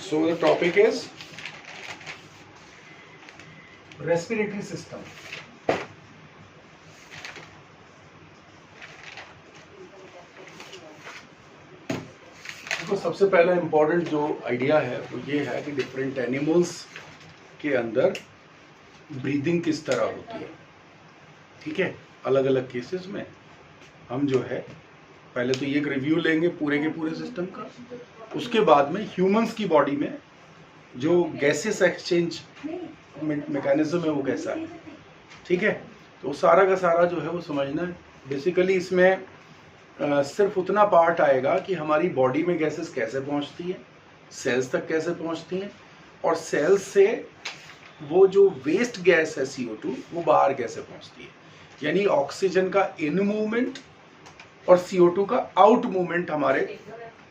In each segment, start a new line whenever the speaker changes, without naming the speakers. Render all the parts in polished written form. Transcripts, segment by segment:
So the topic is respiratory system. तो सबसे पहला इम्पोर्टेंट जो आइडिया है वो ये है कि डिफरेंट एनिमल्स के अंदर ब्रीदिंग किस तरह होती है। ठीक है, अलग अलग केसेस में हम जो है पहले तो ये एक रिव्यू लेंगे पूरे के पूरे सिस्टम का, उसके बाद में ह्यूमंस की बॉडी में जो गैसेस एक्सचेंज मैकेनिज्म है वो कैसा है। ठीक है, तो सारा का सारा जो है वो समझना है। बेसिकली इसमें सिर्फ उतना पार्ट आएगा कि हमारी बॉडी में गैसेस कैसे पहुंचती है, सेल्स तक कैसे पहुंचती हैं, और सेल्स से वो जो वेस्ट गैस है CO2 वो बाहर कैसे पहुंचती है। यानी ऑक्सीजन का इन मूवमेंट और CO2 का आउट मूवमेंट हमारे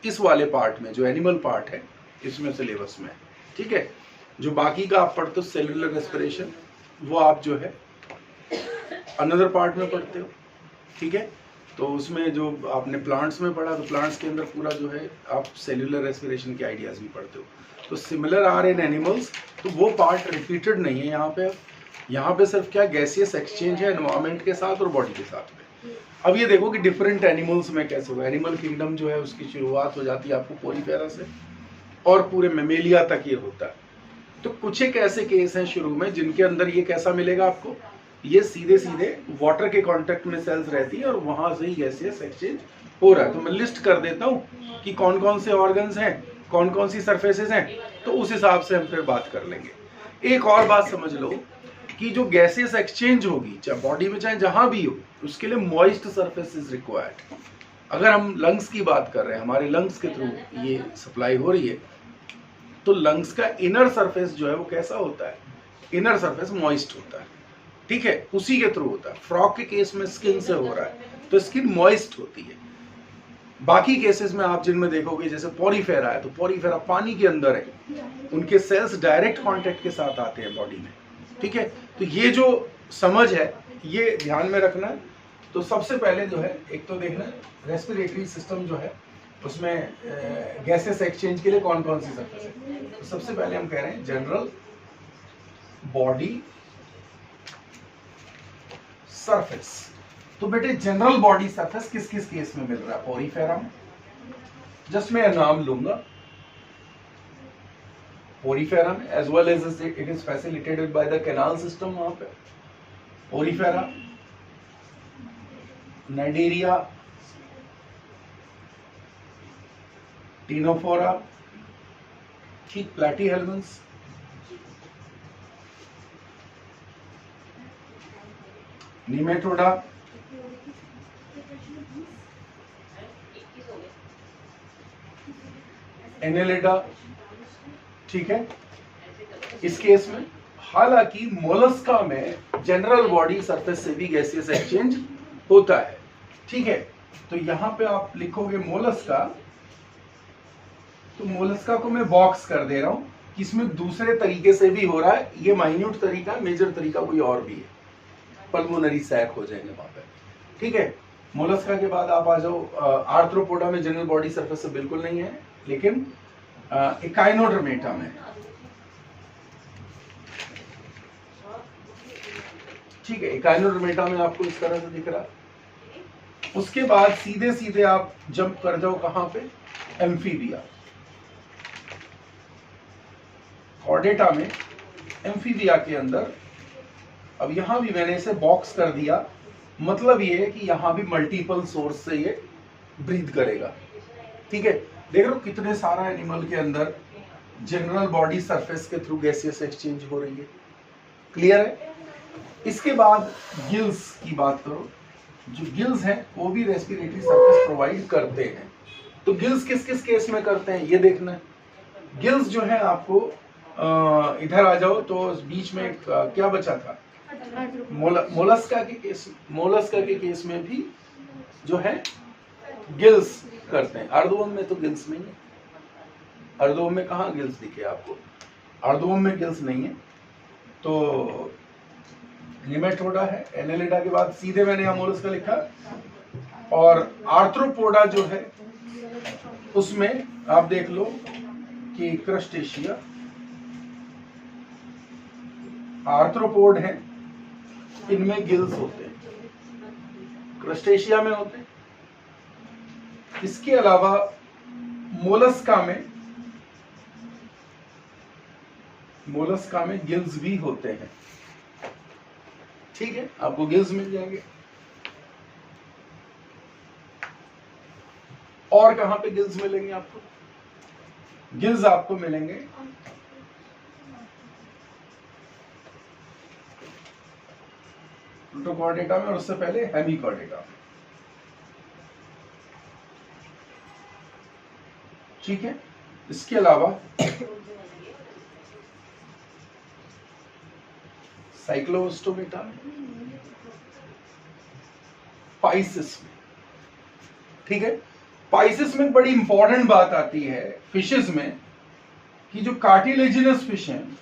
इस वाले पार्ट में जो एनिमल पार्ट है इसमें सिलेबस में। ठीक है, जो बाकी का आप पढ़ते हो सेलुलर रेस्पिरेशन वो आप जो है अनदर पार्ट में पढ़ते हो। ठीक है, तो उसमें जो आपने प्लांट्स में पढ़ा तो प्लांट्स के अंदर पूरा जो है आप सेलुलर रेस्पिरेशन के आइडियाज भी पढ़ते हो। तो सिमिलर आर इन एनिमल्स, तो वो पार्ट रिपीटेड नहीं है यहाँ पे सिर्फ क्या गैसियस एक्सचेंज है एनवायरमेंट के साथ और बॉडी के साथ में। अब ये देखो कि डिफरेंट एनिमल्स में कैसे होगा। एनिमल किंगडम जो है उसकी शुरुआत हो जाती है आपको पोरीफेरा से और पूरे मेमेलिया तक ये होता है। तो कुछ एक ऐसे केस हैं शुरू में जिनके अंदर ये कैसा मिलेगा आपको, ये सीधे सीधे वाटर के कांटेक्ट में सेल्स रहती है और वहां से ही गैसियस एक्सचेंज हो रहा है। तो मैं लिस्ट कर देता हूँ कि कौन कौन से ऑर्गन्स हैं, कौन कौन सी सरफेसेस हैं, तो उस हिसाब से हम फिर बात कर लेंगे। एक और बात समझ लो कि जो गैसियस एक्सचेंज होगी चाहे बॉडी में चाहे जहां भी हो, उसके लिए मॉइस्ट सरफेस इज रिक्वायर्ड। अगर हम लंग्स की बात कर रहे हैं, हमारे लंग्स के थ्रू ये सप्लाई हो रही है, तो लंग्स का इनर सरफेस जो है वो कैसा होता है, इनर सरफेस मॉइस्ट होता है। ठीक है, उसी के थ्रू होता है। फ्रॉग के केस में स्किन से हो रहा है तो स्किन मॉइस्ट होती है। बाकी केसेस में आप जिनमें देखोगे जैसे पोरीफेरा है, तो पोरीफेरा पानी के अंदर है, उनके सेल्स डायरेक्ट कांटेक्ट के साथ आते हैं बॉडी में। ठीक है, तो ये जो समझ है ये ध्यान में रखना है। तो सबसे पहले जो है एक तो देखना रेस्पिरेटरी सिस्टम जो है उसमें गैसेस एक्सचेंज के लिए कौन कौन सी सरफेस है। तो सबसे पहले हम कह रहे हैं जनरल बॉडी सरफेस। तो बेटे जनरल बॉडी सरफेस किस किस केस में मिल रहा है, पोरीफेरा में। जस्ट मैं नाम लूंगा, पोरीफेरा में as well as it is facilitated by the canal system. वहां पे पोरीफेरा, नाइडेरिया, टीनोफोरा, ठीक, प्लैटीहेल्मिन्थस, निमेटोडा, एनेलिडा। ठीक है, इस केस में हालांकि मोलस्का में जनरल बॉडी सरफेस से भी गैसियस एक्सचेंज होता है। ठीक है, तो यहां पे आप लिखोगे मोलस्का, तो मोलस्का को मैं बॉक्स कर दे रहा हूं कि इसमें दूसरे तरीके से भी हो रहा है। ये माइन्यूट तरीका, मेजर तरीका कोई और भी है, पल्मोनरी सैक हो जाएंगे वहां पे। ठीक है, मोलस्का के बाद आप आ जाओ आर्थ्रोपोडा में जनरल बॉडी सरफेस से बिल्कुल नहीं है, लेकिन एकाइनोडर्मेटा में। ठीक है, एकाइनोडर्मेटा में आपको इस तरह से दिख रहा है। उसके बाद सीधे सीधे आप जंप कर जाओ कहां पे, एम्फीबिया, कॉर्डेटा में। एम्फीबिया के अंदर अब यहां भी मैंने इसे बॉक्स कर दिया, मतलब ये है कि यहां भी मल्टीपल सोर्स से ये ब्रीथ करेगा। ठीक है, देख लो कितने सारा एनिमल के अंदर जनरल बॉडी सरफेस के थ्रू गैसियस एक्सचेंज हो रही है। क्लियर है। इसके बाद गिल्स की बात करो, जो गिल्स हैं वो भी रेस्पिरेटरी सरफेस प्रोवाइड करते हैं। तो गिल्स किस किस केस में करते हैं ये देखना है। गिल्स जो है आपको इधर आ जाओ, तो बीच में क्या बचा था, मोलस्का के केस में भी जो है गिल्स करते हैं। अर्धवम में तो गिल्स नहीं है। अर्धवम में कहाँ गिल्स दिखे आपको, अर्धवम में गिल्स नहीं है। तो निमेटोडा है, एनेलिडा के बाद सीधे मैंने यहाँ मोलस्का लिखा, और आर्थ्रोपोडा जो है उसमें आप देख लो के क्रस्टेशिया आर्थ्रोपोड हैं, इनमें गिल्स होते हैं, क्रस्टेशिया में होते हैं। इसके अलावा मोलस्का में गिल्स भी होते हैं। ठीक है, आपको गिल्स मिल जाएंगे। और कहां पे गिल्स मिलेंगे आपको? गिल्स आपको मिलेंगे प्रोटोकॉर्डेटा में और उससे पहले हेमिकॉर्डेटा में। ठीक है, इसके अलावा साइक्लोस्टोमेटा में, पाइसिस में। ठीक है, पाइसिस में बड़ी इंपॉर्टेंट बात आती है फिशेस में कि जो कार्टिलेजिनस फिश हैं,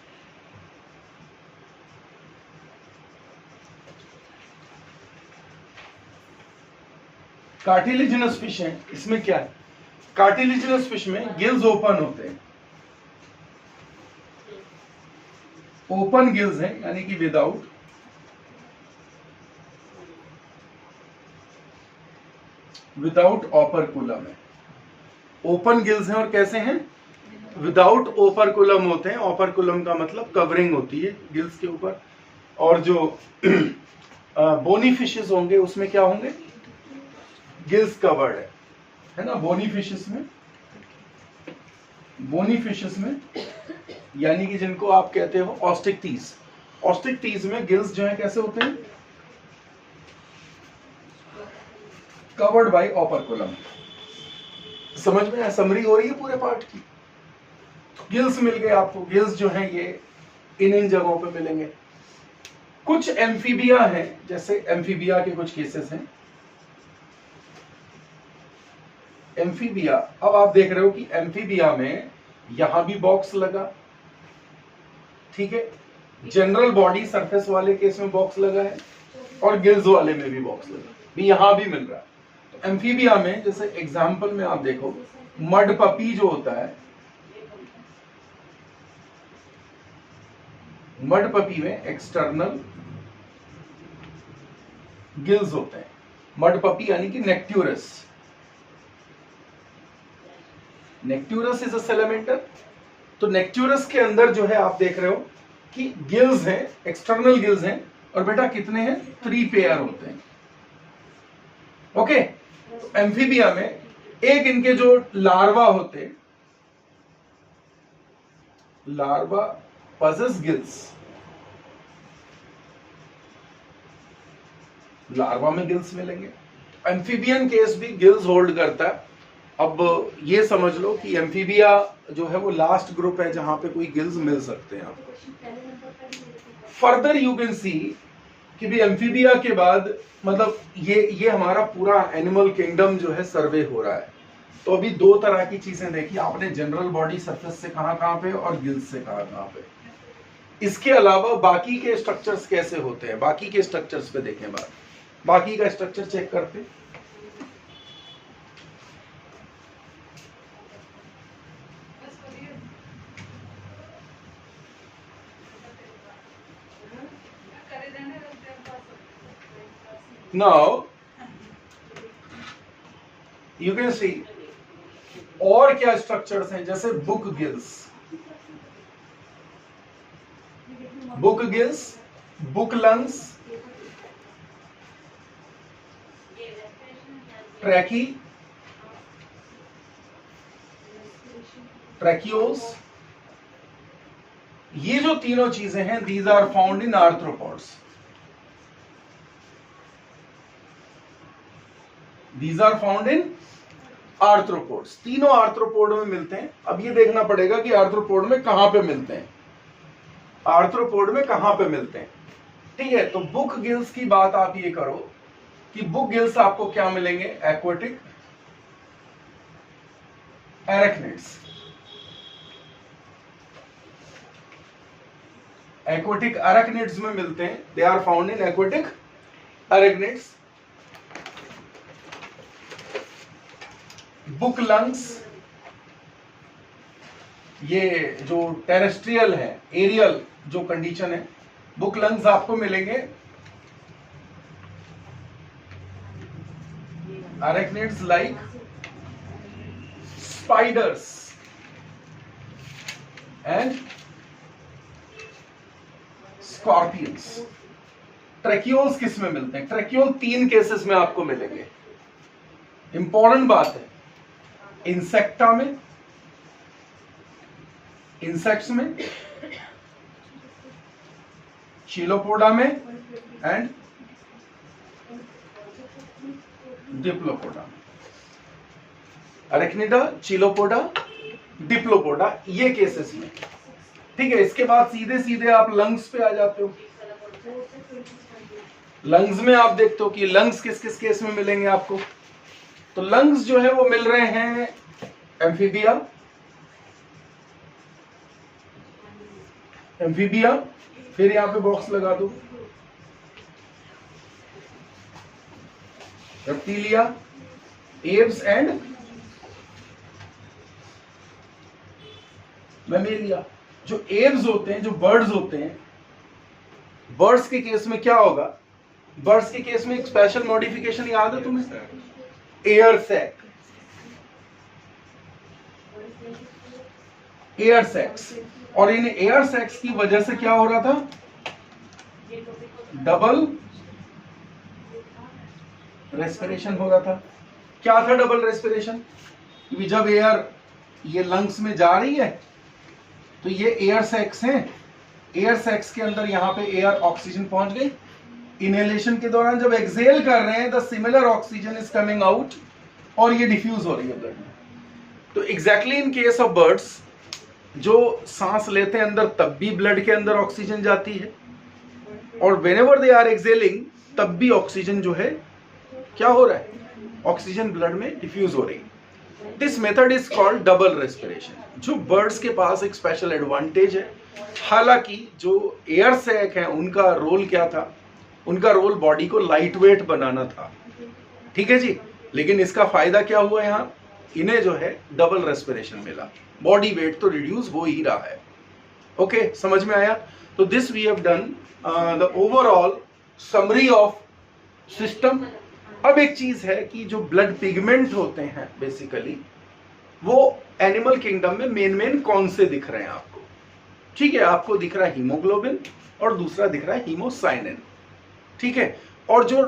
कार्टिलेजिनस फिश हैं, इसमें क्या है? कार्टिलेजिनस फिश में गिल्स ओपन होते हैं, ओपन गिल्स हैं, यानी कि विदाउट ओपरकुलम है। ओपन गिल्स हैं और कैसे हैं? विदाउट ओपरकुलम होते हैं। ओपरकुलम का मतलब कवरिंग होती है गिल्स के ऊपर। और जो बोनी फिशेस होंगे उसमें क्या होंगे? गिल्स कवर्ड है ना। बोनी फिशेस में यानी कि जिनको आप कहते हो ऑस्टिक्टीज में गिल्स जो है कैसे होते हैं? Covered by operculum. समझ में समरी हो रही है पूरे पार्ट की? तो गिल्स मिल गए आपको। गिल्स जो हैं ये इन जगहों पे मिलेंगे। कुछ एम्फीबिया हैं, जैसे एम्फीबिया के कुछ केसेस हैं। एम्फीबिया, अब आप देख रहे हो कि एम्फीबिया में यहां भी बॉक्स लगा, ठीक है, जनरल बॉडी सरफेस वाले केस में बॉक्स लगा है और गिल्स वाले में भी बॉक्स लगा, भी यहां भी मिल रहा है। तो एम्फीबिया में जैसे एग्जांपल में आप देखो, मड पपी जो होता है, मड पपी में एक्सटर्नल गिल्स होते हैं। मड पपी यानी कि नेक्ट्यूरस इज अ सैलामेंडर। तो नेक्ट्यूरस के अंदर जो है आप देख रहे हो कि गिल्स हैं, एक्सटर्नल गिल्स हैं, और बेटा कितने हैं? 3 पेयर होते हैं। ओके, तो एम्फीबिया में एक इनके जो लार्वा होते, लार्वा पजेस गिल्स, लार्वा में गिल्स मिलेंगे। एम्फीबियन केस भी गिल्स होल्ड करता है। अब ये समझ लो कि एम्फीबिया जो है वो लास्ट ग्रुप है जहां पे कोई गिल्स मिल सकते हैं आपको। फर्दर यू कैन सी कि भी एम्फीबिया के बाद मतलब ये हमारा पूरा एनिमल किंगडम जो है सर्वे हो रहा है। तो अभी 2 तरह की चीजें देखी आपने, जनरल बॉडी सरफेस से कहां पे और गिल्स से कहां पे। इसके अलावा बाकी के स्ट्रक्चर्स कैसे होते हैं, बाकी के स्ट्रक्चर्स पे देखें बात। बाकी का स्ट्रक्चर चेक करते। Now you can see और क्या स्ट्रक्चर्स हैं, जैसे book gills, book lungs, tracheoles. ये जो तीनों चीजें हैं, these are found in arthropods. These are found in arthropods। तीनों आर्थ्रोपोड में मिलते हैं। अब ये देखना पड़ेगा कि आर्थ्रोपोड में कहां पे मिलते हैं, आर्थ्रोपोड में कहां पे मिलते हैं। ठीक है, तो बुक गिल्स की बात आप ये करो कि बुक गिल्स आपको क्या मिलेंगे? एक्वाटिक एरेक्निड्स। एक्वाटिक एरेक्निड्स में मिलते हैं, they are found in aquatic arachnids. Book lungs ये जो टेरेस्ट्रियल है, एरियल जो कंडीशन है, बुक लंग्स आपको मिलेंगे arachnids like spiders and scorpions. Tracheoles किस में मिलते हैं? ट्रैकियोल 3 केसेस में आपको मिलेंगे। इंपॉर्टेंट बात है, इंसेक्टा में, इंसेक्ट्स में, चिलोपोडा में and Diplopoda. Arachnida, Chilopoda, Diplopoda, ये केसेस में। ठीक है, इसके बाद सीधे सीधे आप लंग्स पे आ जाते हो। लंग्स में आप देखते हो कि लंग्स किस किस केस में मिलेंगे आपको। तो लंग्स जो है वो मिल रहे हैं एम्फीबिया, एम्फीबिया, फिर यहां पे बॉक्स लगा दो, रेप्टिलिया, एव्स एंड मैमेलिया। जो एव्स होते हैं, जो बर्ड्स होते हैं, बर्ड्स के केस में क्या होगा? बर्ड्स के केस में एक स्पेशल मॉडिफिकेशन याद है तुम्हें? Air sac, air sacs. और इन एयर सैक्स की वजह से क्या हो रहा था? डबल रेस्पिरेशन हो रहा था। क्या था डबल रेस्पिरेशन? क्योंकि जब एयर ये लंग्स में जा रही है तो ये एयर सैक्स हैं, एयर सैक्स के अंदर यहां पे एयर ऑक्सीजन पहुंच गई। इनहेलेशन के दौरान जब एक्सहेल कर रहे हैं, the similar oxygen is coming out और ये डिफ्यूज हो रही है ब्लड में। तो exactly in case of birds, जो सांस लेते हैं अंदर तब भी ब्लड के अंदर ऑक्सीजन जाती है, और व्हेनेवर दे आर एक्सहेलिंग तब भी ऑक्सीजन जो है क्या हो रहा है? ऑक्सीजन ब्लड में डिफ्यूज हो रही है। This method is called double respiration, जो बर्ड्स के पास एक स्पेशल एडवांटेज है। हालांकि जो एयर सैक है उनका रोल क्या था? उनका रोल बॉडी को लाइट वेट बनाना था। ठीक है जी, लेकिन इसका फायदा क्या हुआ? यहाँ इन्हें जो है डबल रेस्पिरेशन मिला, बॉडी वेट तो रिड्यूस हो ही रहा है। ओके, समझ में आया? तो this we have done the overall summary of system. अब एक चीज है कि जो ब्लड पिगमेंट होते हैं बेसिकली, वो एनिमल किंगडम में मेन कौन से दिख रहे हैं आपको? ठीक है, आपको दिख रहा है हीमोग्लोबिन और दूसरा दिख रहा है हीमोसाइनिन। ठीक है, और जो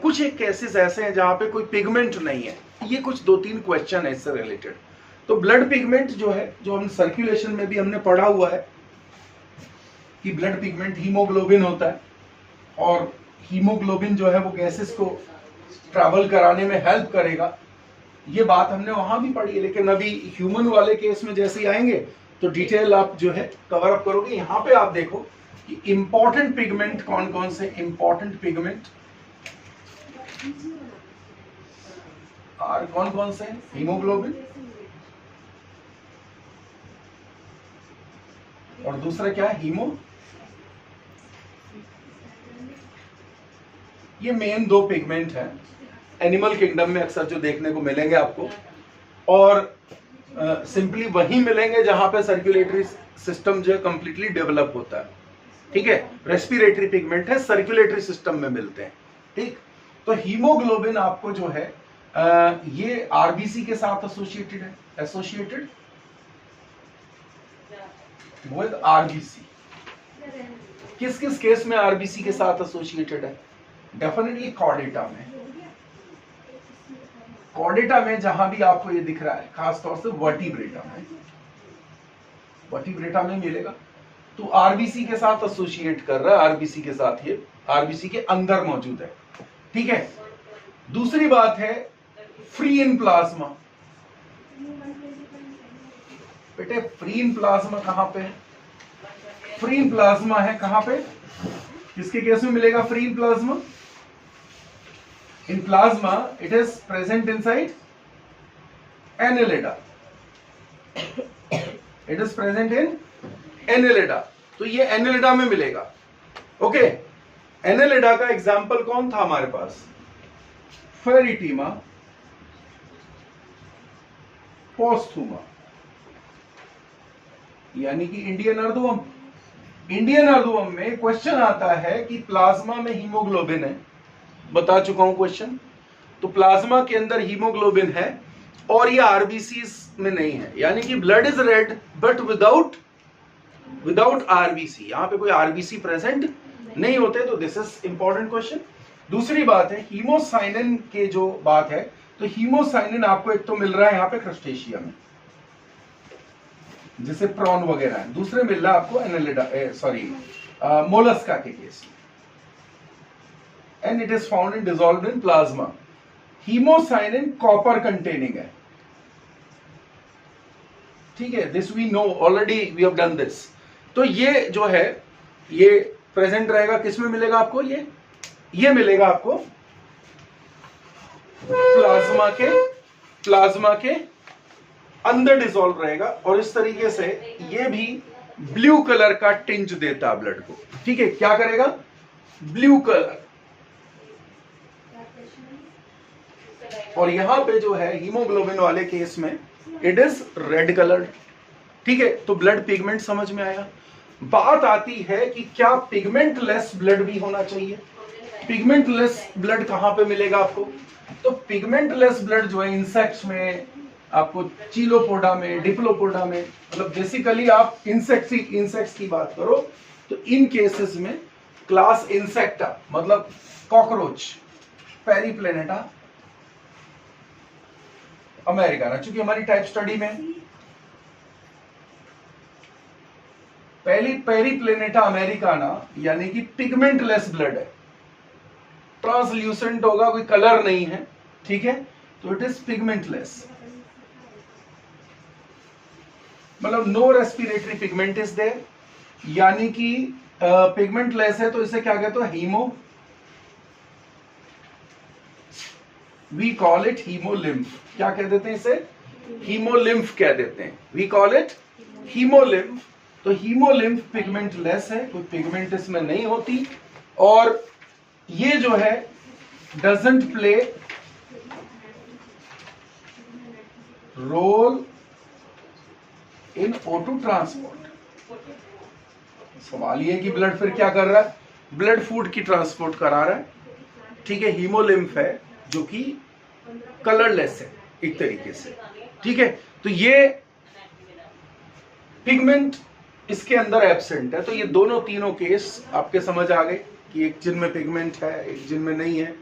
कुछ एक केसेस ऐसे हैं जहां पे कोई पिगमेंट नहीं है। ये कुछ 2-3 क्वेश्चन है इससे रिलेटेड। तो ब्लड पिगमेंट जो है, जो हम सर्कुलेशन में भी हमने पढ़ा हुआ है कि ब्लड पिगमेंट हीमोग्लोबिन होता है, और हीमोग्लोबिन जो है वो गैसेस को ट्रैवल कराने में हेल्प करेगा। ये बात हमने वहां भी पढ़ी है, लेकिन अभी ह्यूमन वाले केस में जैसे ही आएंगे तो डिटेल आप जो है कवर अप करोगे। यहाँ पे आप देखो कि इंपॉर्टेंट पिगमेंट कौन कौन से इंपॉर्टेंट पिगमेंट और कौन कौन से? हीमोग्लोबिन, और दूसरा क्या है? हीमो। ये मेन 2 पिगमेंट है एनिमल किंगडम में अक्सर जो देखने को मिलेंगे आपको, और सिंपली वहीं मिलेंगे जहां पे सर्कुलेटरी सिस्टम जो है कंप्लीटली डेवलप होता है। ठीक है, रेस्पिरेटरी पिगमेंट है, सर्कुलेटरी सिस्टम में मिलते हैं। ठीक, तो हीमोग्लोबिन आपको जो है ये आरबीसी के साथ एसोसिएटेड है, एसोसिएटेड विद आरबीसी। किस किस केस में आरबीसी के साथ एसोसिएटेड है? डेफिनेटली कॉर्डेटा में। कॉर्डेटा में जहां भी आपको ये दिख रहा है, खासतौर से वर्टिब्रेटा में, वर्टिब्रेटा में मिलेगा। तो आरबीसी के साथ एसोसिएट कर रहा है, आरबीसी के साथ, ये आरबीसी के अंदर मौजूद है। ठीक है, दूसरी बात है फ्री इन प्लाज्मा। बेटे फ्री इन प्लाज्मा कहां पे है? फ्री इन प्लाज्मा है कहां पे? किसके केस में मिलेगा free in plasma? In plasma, it is present inside annelida. It is present in annelida. तो ये annelida में मिलेगा। ओके, annelida का एग्जाम्पल कौन था हमारे पास? फेरिटीमा, पोस्थुमा। यानी कि इंडियन अर्धवम। इंडियन अर्धवम में क्वेश्चन आता है कि प्लाज्मा में हीमोग्लोबिन है, बता चुका हूं क्वेश्चन। तो प्लाज्मा के अंदर हीमोग्लोबिन है और ये आरबीसीज में नहीं है, यानी कि blood is red but without RBC. यहां पे कोई आरबीसी प्रेजेंट नहीं होते, तो दिस इज इंपॉर्टेंट क्वेश्चन। दूसरी बात है हीमोसाइनिन के जो बात है, तो हीमोसाइनिन आपको एक तो मिल रहा है यहाँ पे क्रस्टेशिया में, जैसे प्रॉन वगैरह है, दूसरे मिल रहा है आपको मोलस्का के केस में, and it is found in dissolved in plasma. Haemocyanin copper containing है, ठीक है, this we know already, we have done this. तो ये जो है ये प्रेजेंट रहेगा, किसमें मिलेगा आपको, ये मिलेगा आपको प्लाज्मा के अंदर डिसॉल्व रहेगा, और इस तरीके से ये भी ब्लू कलर का टिंज देता है ब्लड को, ठीक है, क्या करेगा, ब्लू कलर। और यहां पे जो है हीमोग्लोबिन वाले केस में इट इज रेड कलर, ठीक है। तो ब्लड पिगमेंट समझ में आया। बात आती है कि क्या पिगमेंट लेस ब्लड भी होना चाहिए। पिगमेंट लेस ब्लड कहां पे मिलेगा आपको, तो पिगमेंट लेस ब्लड जो है इंसेक्ट्स में, आपको चीलोपोडा में, डिप्लोपोडा में, मतलब बेसिकली आप इंसेक्ट्स की बात करो तो इन केसेस में क्लास इंसेक्टा मतलब कॉकरोच, पेरीप्लेनेटा अमेरिकाना, चूंकि हमारी टाइप स्टडी में पेरीप्लेनेटा अमेरिकाना यानी कि पिगमेंटलेस ब्लड है, ट्रांसल्यूसेंट होगा, कोई कलर नहीं है, ठीक है, तो इट इज पिगमेंटलेस, मतलब no respiratory pigment is there, यानी कि पिगमेंटलेस है, तो इसे क्या कहते हैं, haemo, we call it haemolymph. क्या कह देते हैं इसे, हीमोलिम्फ कह देते हैं, वी कॉल इट हीमोलिम्फ। तो हीमोलिम्फ पिगमेंटलेस है, कोई पिगमेंट इसमें नहीं होती, और ये जो है doesn't play role in O2 transport. सवाल ये कि ब्लड फिर क्या कर रहा है, ब्लड फूड की ट्रांसपोर्ट करा रहा है, ठीक है। हीमोलिम्फ है जो कि कलरलेस है एक तरीके से, ठीक है। तो ये पिगमेंट इसके अंदर एब्सेंट है। तो ये दोनों तीनों केस आपके समझ आ गए कि एक जिनमें पिगमेंट है, एक जिनमें नहीं है।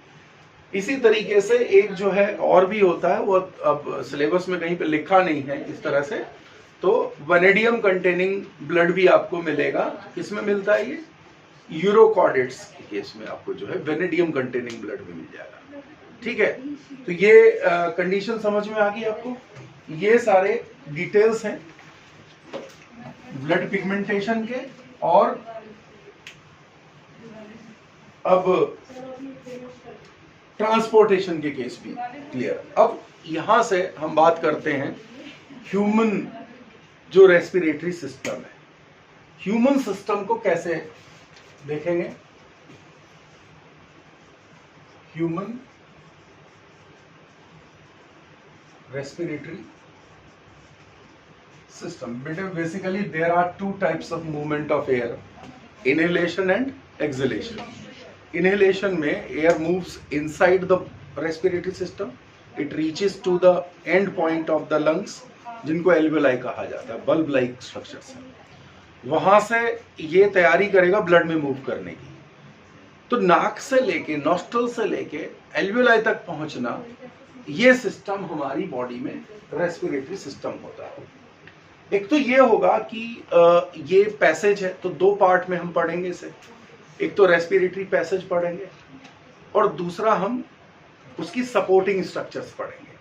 इसी तरीके से एक जो है और भी होता है, वो अब सिलेबस में कहीं पे लिखा नहीं है इस तरह से, तो वनेडियम कंटेनिंग ब्लड भी आपको मिलेगा। किसमें मिलता है ये, यूरोकॉर्डेट्स के केस में आपको जो है वेनेडियम कंटेनिंग ब्लड भी मिल जाएगा, ठीक है। तो ये कंडीशन समझ में आ गई आपको। ये सारे डिटेल्स हैं ब्लड पिगमेंटेशन के। और अब ट्रांसपोर्टेशन के केस भी क्लियर। अब यहां से हम बात करते हैं ह्यूमन जो रेस्पिरेटरी सिस्टम है, ह्यूमन सिस्टम को कैसे देखेंगे। Human respiratory system. Basically, there are two types of movement of air: inhalation and exhalation. Inhalation में air moves inside the respiratory system. It reaches to the end point of the lungs, जिनको alveoli कहा जाता है, bulb like structures हैं। वहां से ये तैयारी करेगा ब्लड में मूव करने की। तो नाक से लेके, नॉस्ट्रल से लेके alveoli तक पहुंचना, ये सिस्टम हमारी बॉडी में रेस्पिरेटरी सिस्टम होता है। एक तो ये होगा कि ये पैसेज है, तो दो पार्ट में हम पढ़ेंगे इसे। एक तो रेस्पिरेटरी पैसेज पढ़ेंगे और दूसरा हम उसकी सपोर्टिंग स्ट्रक्चर्स पढ़ेंगे।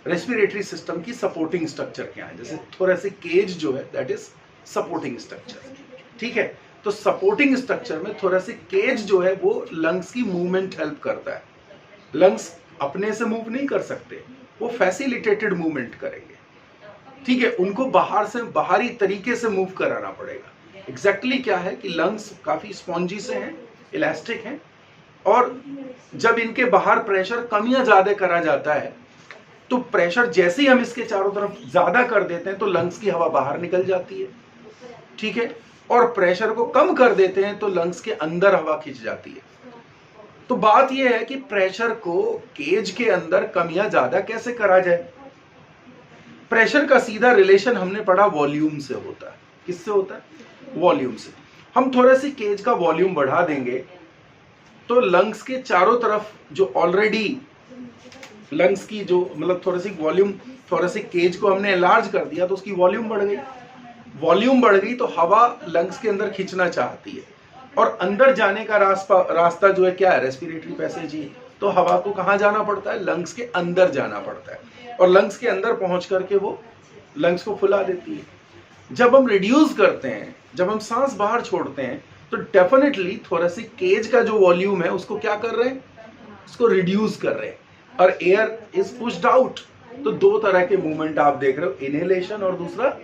रेस्पिरेटरी सिस्टम की सपोर्टिंग स्ट्रक्चर क्या है, जैसे थोरेसिक केज जो है दैट इज सपोर्टिंग स्ट्रक्चर, ठीक है। तो सपोर्टिंग स्ट्रक्चर में थोरेसिक केज जो है वो लंग्स की मूवमेंट हेल्प करता है। लंग्स अपने से मूव नहीं कर सकते, वो फैसिलिटेटेड मूवमेंट करेंगे, ठीक है। उनको बाहर से, बाहरी तरीके से मूव कराना पड़ेगा। एग्जैक्टली क्या है कि लंग्स काफी स्पॉन्जी से हैं, इलास्टिक हैं, और जब इनके बाहर प्रेशर कम या ज्यादा करा जाता है, तो प्रेशर जैसे ही हम इसके चारों तरफ ज्यादा कर देते हैं तो लंग्स की हवा बाहर निकल जाती है, ठीक है, और प्रेशर को कम कर देते हैं तो लंग्स के अंदर हवा खिंच जाती है। तो बात यह है कि प्रेशर को केज के अंदर कम या ज्यादा कैसे करा जाए। प्रेशर का सीधा रिलेशन हमने पढ़ा वॉल्यूम से होता है। किससे होता है? वॉल्यूम से। हम थोड़ा सी केज का वॉल्यूम बढ़ा देंगे तो लंग्स के चारों तरफ जो ऑलरेडी लंग्स की जो मतलब थोड़ा सी वॉल्यूम, थोड़ा सी केज को हमने एनलार्ज कर दिया तो उसकी वॉल्यूम बढ़ गई। वॉल्यूम बढ़ गई तो हवा लंग्स के अंदर खींचना चाहती है, और अंदर जाने का रास्ता जो है क्या है? रेस्पिरेटरी पैसेज ही। तो हवा को कहाँ जाना पड़ता है? लंग्स के अंदर जाना पड़ता है, और लंग्स के अंदर पहुंच करके वो लंग्स को फुला देती है। जब हम रिड्यूस करते हैं, जब हम सांस बाहर छोड़ते हैं, तो डेफिनेटली थोड़ा सी केज का जो वॉल्यूम है उसको क्या कर रहे हैं? उसको रिड्यूस कर रहे हैं, और एयर इज पुश्ड आउट। तो दो तरह के मूवमेंट आप देख रहे हो, इनहेलेशन और दूसरा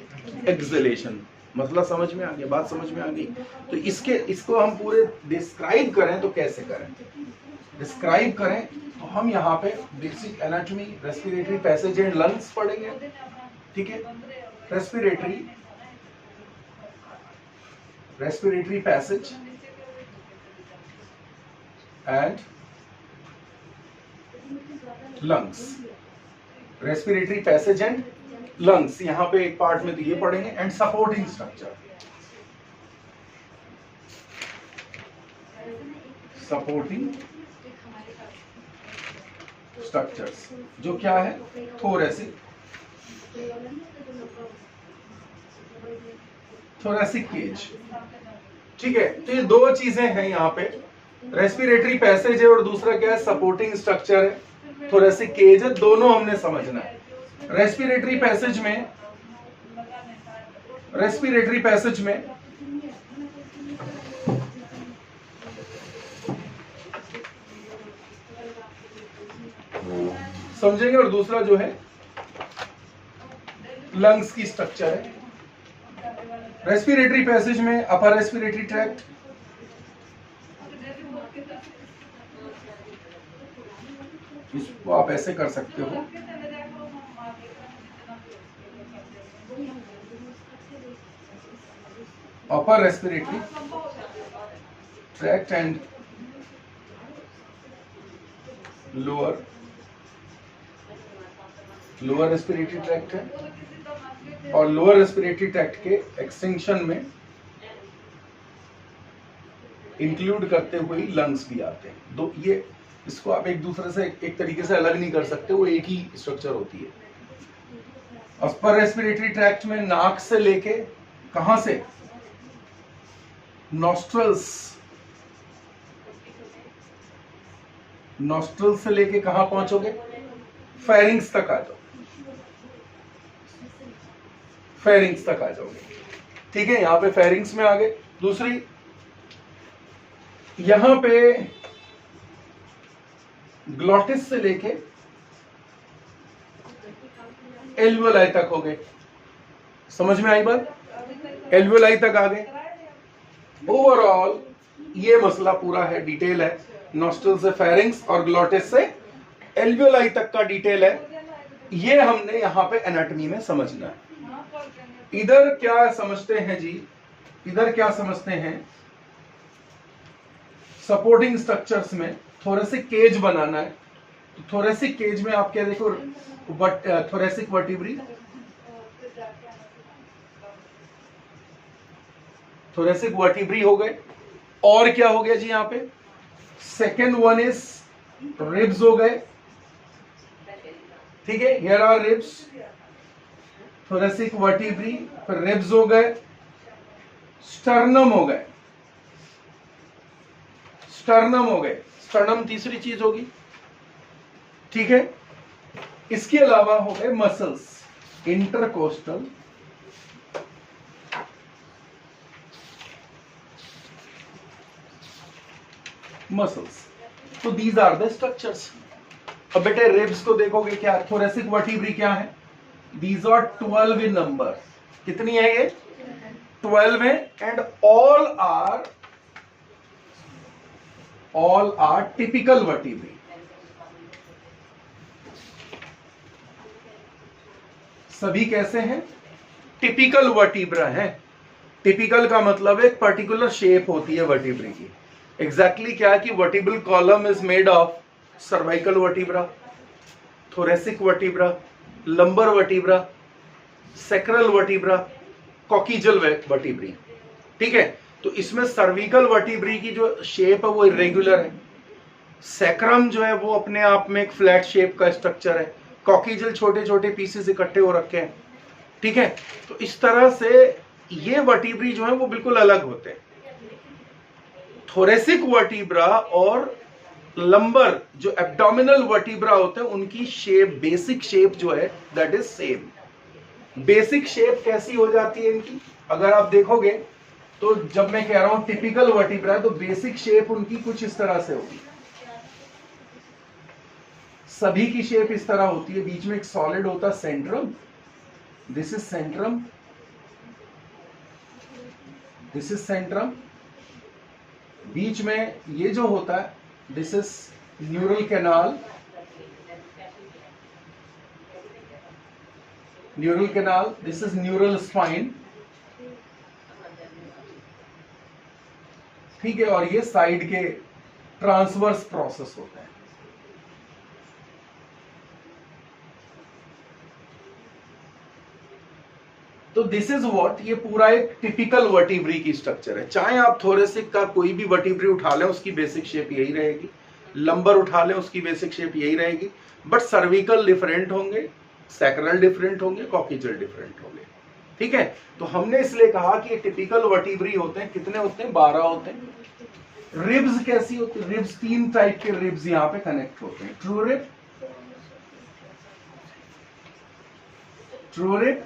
एक्सहेलेशन। मतलब समझ में आ गया? बात समझ में आ गई? तो इसको हम पूरे डिस्क्राइब करें तो कैसे करें? डिस्क्राइब करें तो हम यहाँ पे basic anatomy, respiratory passage and lungs पढ़ेंगे। ठीक है, respiratory passage and lungs. Respiratory passage and lungs यहां पे एक पार्ट में तो ये पढ़ेंगे, and supporting structure. Supporting structures जो क्या है? Thoracic cage. ठीक है, तो ये दो चीजें हैं यहाँ पे, रेस्पिरेटरी पैसेज है और दूसरा क्या है? सपोर्टिंग स्ट्रक्चर है, थोरेसिक केज है। दोनों हमने समझना है। रेस्पिरेटरी पैसेज में समझेंगे, और दूसरा जो है लंग्स की स्ट्रक्चर है। रेस्पिरेटरी पैसेज में अपर रेस्पिरेटरी ट्रैक्ट, इसको आप ऐसे कर सकते हो, upper respiratory tract and lower respiratory tract है, और लोअर रेस्पिरेटरी ट्रैक्ट के एक्सटेंशन में इंक्लूड करते हुए लंग्स भी आते हैं। दो ये, इसको आप एक दूसरे से एक तरीके से अलग नहीं कर सकते, वो एक ही स्ट्रक्चर होती है। अपर रेस्पिरेटरी ट्रैक्ट में नाक से लेके कहां से? नॉस्ट्रल्स से लेके कहां पहुंचोगे? फेरिंग्स तक आ जाओ, फेरिंग्स तक आ जाओगे। ठीक है, यहां पे फेरिंग्स में आ गए। दूसरी यहां पे ग्लॉटिस से लेके एल्वियोलाई तक हो गए। समझ में आई बात? एल्वियोलाई तक आ गए। ओवरऑल ये मसला पूरा है, डिटेल है। नॉस्ट्रल से फेरिंग्स और ग्लॉटिस से एल्वियोलाई तक का डिटेल है। ये हमने यहां पे एनाटॉमी में समझना है। इधर क्या समझते हैं जी? इधर क्या समझते हैं? सपोर्टिंग स्ट्रक्चर्स में थोरेसिक केज बनाना है। तो थोरेसिक केज में आप क्या देखो? थोरेसिक वर्टिब्री, थोरेसिक वर्टिब्री हो गए। और क्या हो गया जी यहाँ पे? सेकेंड वन इज रिब्स हो गए। ठीक है, here are ribs, thoracic vertebrae, फिर रिब्स हो गए, स्टर्नम हो गए, स्टर्नम तीसरी चीज होगी। ठीक है, इसके अलावा हो गए मसल्स, इंटरकोस्टल, मसल्स। तो दीज आर द स्ट्रक्चर्स। अब बेटे रिब्स को देखोगे क्या? थोरेसिक वर्टिब्री क्या है? These are 12 in number. कितनी है ये? 12 है, and all are typical vertebrae. सभी कैसे हैं? टिपिकल वर्टिब्रा हैं। टिपिकल का मतलब एक पर्टिकुलर शेप होती है वर्टिब्री की। एग्जैक्टली क्या है कि vertebral column is made of cervical vertebra, thoracic vertebra, lumbar vertebra, sacral vertebra, coccygeal vertebrae. ठीक है, तो इसमें सर्विकल वर्टिब्री की जो शेप है वो इरेगुलर है, सैक्रम जो है वो अपने आप में एक फ्लैट शेप का स्ट्रक्चर है, कॉकिजल छोटे छोटे पीसेस इकट्ठे हो रखे हैं। ठीक है, तो इस तरह से ये वर्टिब्री जो है वो बिल्कुल अलग होते हैं। थोरेसिक वर्टिब्रा और लंबर जो एब्डोमिनल वर्टिब्रा होते हैं उनकी शेप, बेसिक शेप जो है that is same. Basic shape कैसी हो जाती है इनकी, अगर आप देखोगे तो जब मैं कह रहा हूं टिपिकल वर्टिब्रा तो बेसिक शेप उनकी कुछ इस तरह से होगी। सभी की शेप इस तरह होती है, बीच में एक सॉलिड होता है centrum, this is centrum, this is centrum, बीच में ये जो होता है this is neural canal, neural canal, this is neural spine. ठीक है, और ये साइड के ट्रांसवर्स प्रोसेस होते हैं। तो दिस इज व्हाट, ये पूरा एक टिपिकल वर्टिब्री की स्ट्रक्चर है। चाहे आप थोरेसिक का कोई भी वर्टिब्री उठा लें उसकी बेसिक शेप यही रहेगी, लंबर उठा लें उसकी बेसिक शेप यही रहेगी, बट सर्विकल डिफरेंट होंगे, सैक्रल डिफरेंट होंगे, कॉकिजल डिफरेंट होंगे। ठीक है, तो हमने इसलिए कहा कि टिपिकल वर्टिब्री होते हैं, कितने होते हैं, 12 होते हैं। रिब्स कैसी होती है, रिब्स 3 टाइप के रिब्स यहां पे कनेक्ट होते हैं, true rib, true rib,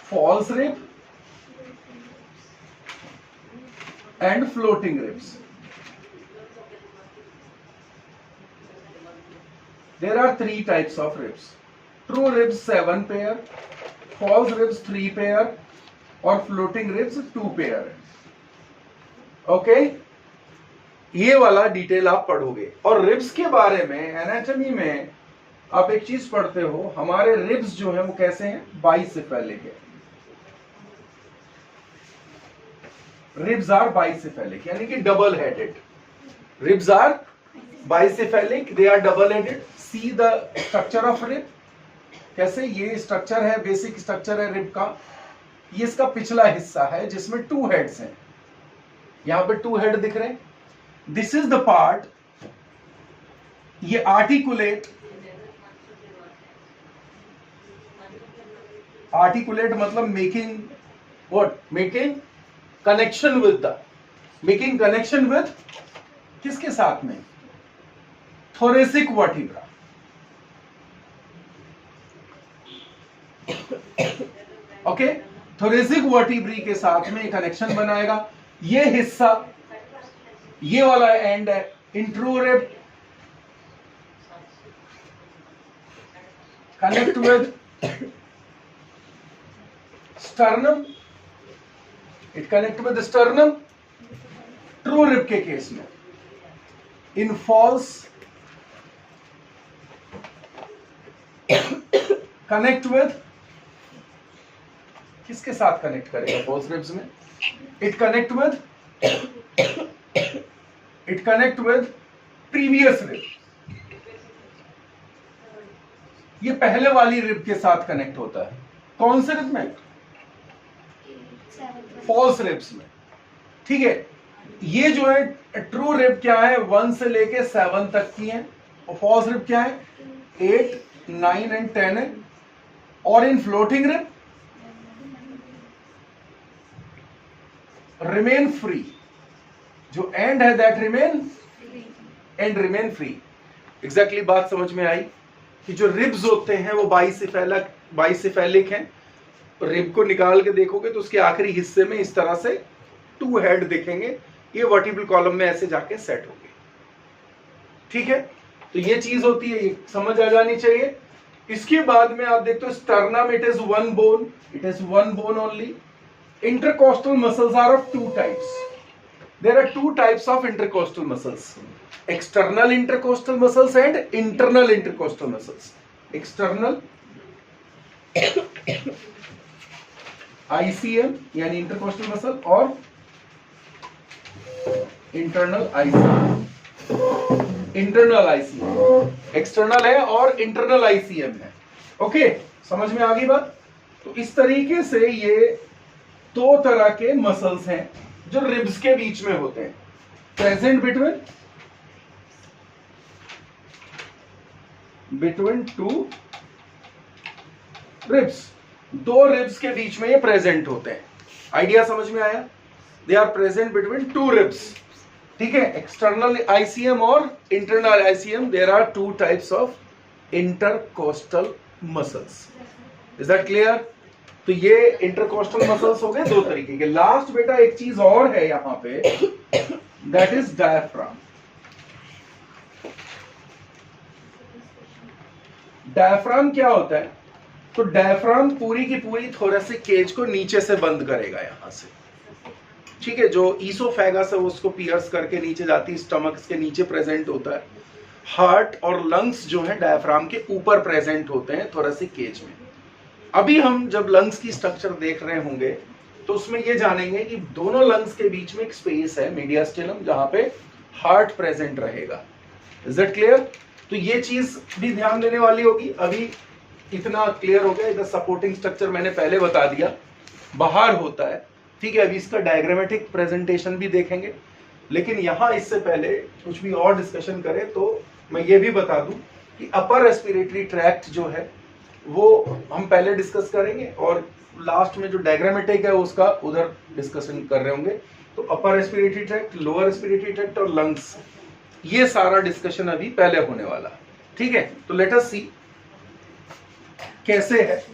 false rib and floating ribs. There are 3 types of ribs. True ribs 7 pair, false ribs 3 pair और floating ribs 2 pair. ओके, ये वाला डिटेल आप पढ़ोगे। और रिब्स के बारे में एनाटॉमी में आप एक चीज पढ़ते हो, हमारे रिब्स जो है वो कैसे हैं, बाइसेफेलिक है। Ribs are bicephalic, यानी कि double headed. Ribs are bicephalic, they are double headed. See the structure of rib, कैसे ये स्ट्रक्चर है, बेसिक स्ट्रक्चर है रिब का। ये इसका पिछला हिस्सा है जिसमें 2 हेड्स हैं, यहां पे 2 हेड दिख रहे हैं। दिस इज द पार्ट, ये आर्टिकुलेट, आर्टिकुलेट मतलब making what, making connection with the, making connection with किसके साथ में, thoracic vertebra. Okay, thoracic vertebrae के साथ में कनेक्शन बनाएगा। ये हिस्सा, ये वाला एंड है in true rib, connect with sternum, it connect with sternum. True rib के केस में इन फॉल्स कनेक्ट विद, किसके साथ कनेक्ट करेगा फॉल्स रिब्स में, it connect with previous rib. ये पहले वाली रिब के साथ कनेक्ट होता है, कौन से रिब में, फॉल्स रिब्स में। ठीक है, ये जो है ट्रू रिब क्या है, 1 से लेके 7 तक की है, और फॉल्स रिब क्या है 8, 9 एंड 10 है। और इन फ्लोटिंग रिब रिमेन फ्री, जो एंड है that remain, and remain free. Exactly बात समझ में आई कि जो रिब्स होते हैं वो बाइसेफेलिक हैं। रिब को निकाल के देखोगे तो उसके आखिरी हिस्से में इस तरह से 2 हेड दिखेंगे, ये वर्टिब्रल कॉलम में ऐसे जाके सेट होंगे। ठीक है, तो ये चीज होती है, ये समझ आ जानी चाहिए। इसके बाद में आप देखते हो sternum, it is 1 bone, it is 1 bone only. Intercostal muscles are of 2 types. There are 2 types of intercostal muscles: external intercostal muscles and internal intercostal muscles. External, ICM यानी इंटरकोस्टल मसल और internal ICM। Internal ICM external है और internal ICM है। Okay, समझ में आ गई बात? तो इस तरीके से ये दो तरह के मसल्स हैं जो रिब्स के बीच में होते हैं, प्रेजेंट बिटवीन टू रिब्स। दो रिब्स के बीच में ये प्रेजेंट होते हैं। आइडिया समझ में आया? They are present between two ribs. ठीक है, एक्सटर्नल ICM और internal ICM। There are two types of intercostal muscles. Is that clear? तो ये इंटरकोस्टल मसल्स हो गए दो तरीके के। लास्ट बेटा एक चीज और है यहां पे, दैट इज डायफ्राम। डायफ्राम क्या होता है? तो डायफ्राम पूरी की पूरी थोरेसिक केज को नीचे से बंद करेगा यहां से। ठीक है, जो ईसोफेगस है उसको पियर्स करके नीचे जाती है, स्टमक के नीचे प्रेजेंट होता है। हार्ट और लंग्स जो है डायफ्राम के ऊपर प्रेजेंट होते हैं थोरेसिक केज में। अभी हम जब लंग्स की स्ट्रक्चर देख रहे होंगे तो उसमें ये जानेंगे कि दोनों लंग्स के बीच में एक स्पेस है मीडियास्टिलम, जहां पे हार्ट प्रेजेंट रहेगा। Is that clear? तो ये चीज भी ध्यान देने वाली होगी। अभी इतना क्लियर हो गया। इधर सपोर्टिंग स्ट्रक्चर मैंने पहले बता दिया, बाहर होता है। ठीक है, अभी इसका डायग्रामेटिक प्रेजेंटेशन भी देखेंगे, लेकिन यहां इससे पहले कुछ भी और डिस्कशन करें तो मैं ये भी बता दूं कि अपर रेस्पिरेटरी ट्रैक्ट जो है वो हम पहले डिस्कस करेंगे और लास्ट में जो डायग्रामेटिक है उसका उधर डिस्कशन कर रहे होंगे। तो upper respiratory tract, lower respiratory tract और लंग्स, ये सारा डिस्कशन अभी पहले होने वाला। ठीक है, तो लेट अस सी कैसे है।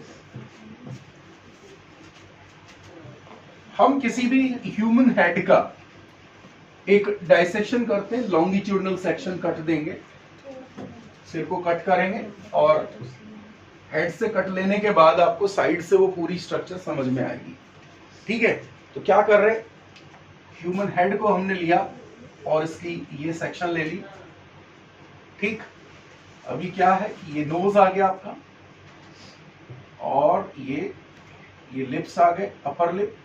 हम किसी भी ह्यूमन हेड का एक डाइसेक्शन करते हैं, लॉन्गिट्यूडनल सेक्शन कट देंगे, सिर को कट करेंगे और हेड से कट लेने के बाद आपको साइड से वो पूरी स्ट्रक्चर समझ में आएगी। ठीक है, तो क्या कर रहे हैं, ह्यूमन हेड को हमने लिया और इसकी ये सेक्शन ले ली। ठीक, अभी क्या है, ये नोज आ गया आपका और ये लिप्स आ गए, अपर लिप,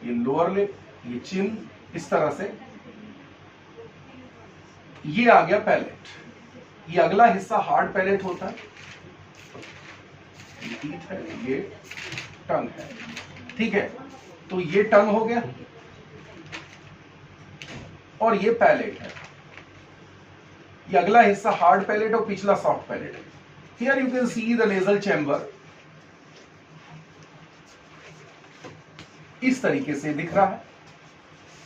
ये लोअर लिप, ये चिन, इस तरह से ये आ गया पैलेट। ये अगला हिस्सा हार्ड पैलेट होता है, ये टीथ है, ये टंग है। ठीक है, तो ये टंग हो गया और ये पैलेट है। ये अगला हिस्सा हार्ड पैलेट और पिछला सॉफ्ट पैलेट है। Here you can see the nasal chamber, इस तरीके से दिख रहा है।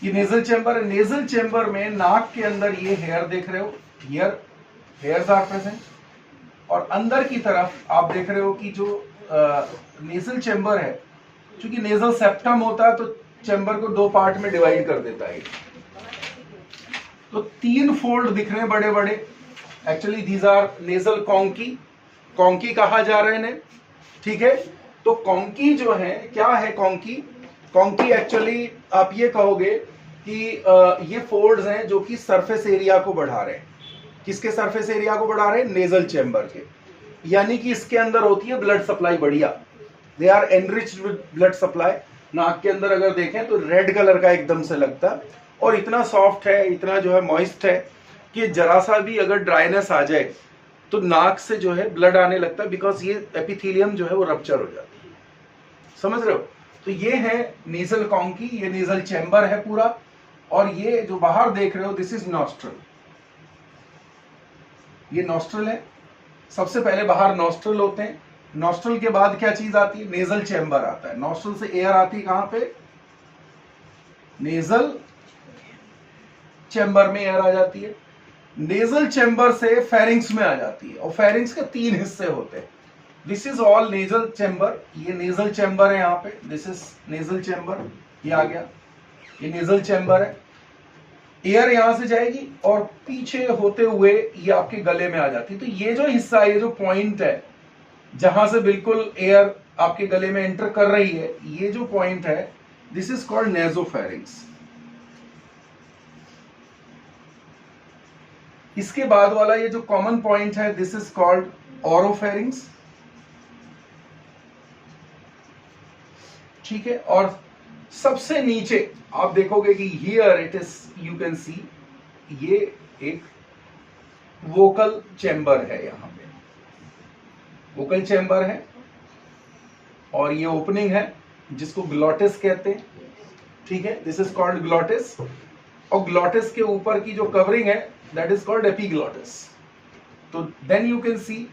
ये नेजल चैम्बर है। नेजल चैम्बर में नाक के अंदर ये हेयर देख रहे हो, हियर हेयर्स आर प्रेजेंट, और अंदर की तरफ आप देख रहे हो कि जो नेजल चैम्बर है, क्योंकि नेजल सेप्टम होता है तो चैम्बर को दो पार्ट में डिवाइड कर देता है। तो तीन फोल्ड दिख रहे हैं बड़े बड़े। एक्चुअली दीज आर नेजल कॉन्की, कॉन्की कहा जा रहा है इन्हें। ठीक है, तो कॉन्की जो है, क्या है कॉन्की? कॉन्की एक्चुअली आप ये कहोगे कि ये फोल्ड्स हैं जो कि सरफेस एरिया को बढ़ा रहे हैं। किसके सरफेस एरिया को बढ़ा रहे हैं? नेजल चैम्बर के। यानी कि इसके अंदर होती है ब्लड सप्लाई बढ़िया, they are enriched with blood supply. नाक के अंदर अगर देखें तो रेड कलर का एकदम से लगता है और इतना सॉफ्ट है, इतना जो है मॉइस्ट है कि जरा सा भी अगर ड्राइनेस आ जाए तो नाक से जो है ब्लड आने लगता है, बिकॉज ये एपिथेलियम जो है वो रप्चर हो जाती है। समझ रहे हो? तो ये है नेजल कॉन्की, ये नेजल चैम्बर है पूरा। और ये जो बाहर देख रहे हो, दिस इज नॉस्ट्रल। ये नॉस्ट्रल है। सबसे पहले बाहर नॉस्ट्रल होते हैं, नॉस्ट्रल के बाद क्या चीज आती है? नेजल चैम्बर आता है। नॉस्ट्रल से एयर आती है कहां पे? नेजल चैम्बर में एयर आ जाती है। नेजल चैम्बर से फेरिंग्स में आ जाती है और फेरिंग्स के तीन हिस्से होते हैं। This is all nasal chamber. ये नेजल चैम्बर है यहाँ पे, दिस इज नेजल चैम्बर, ये आ गया, ये नेजल चैम्बर है। एयर यहां से जाएगी और पीछे होते हुए ये आपके गले में आ जाती है। तो ये जो हिस्सा है, ये जो पॉइंट है जहां से बिल्कुल एयर आपके गले में एंटर कर रही है, ये जो पॉइंट है, दिस इज कॉल्ड नेजोफेरिंग्स। इसके बाद वाला ये जो कॉमन पॉइंट है, दिस इज कॉल्ड ओरोफेरिंग्स। ठीक है। और सबसे नीचे आप देखोगे कि here it is, you can see, ये एक वोकल चैम्बर है, यहां पे वोकल चैम्बर है और ये ओपनिंग है जिसको ग्लॉटिस कहते हैं, ठीक है। This is called glottis. और ग्लॉटिस के ऊपर की जो कवरिंग है दैट इज कॉल्ड एपिग्लॉटिस। तो देन यू कैन सी,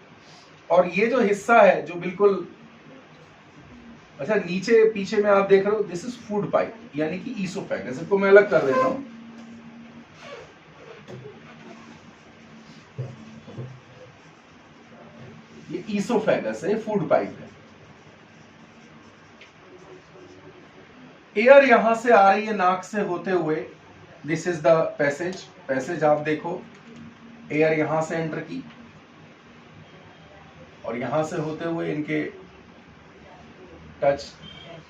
और ये जो हिस्सा है जो बिल्कुल, अच्छा नीचे पीछे में आप देख रहे हो, दिस इज फूड पाइप यानी कि ईसोफेगस। इसको मैं अलग कर देता हूं। ये ईसोफेगस है, फूड पाइप है। एयर यहां से आ रही है नाक से होते हुए, this is the passage. Passage आप देखो, एयर यहां से एंटर की और यहां से होते हुए इनके टच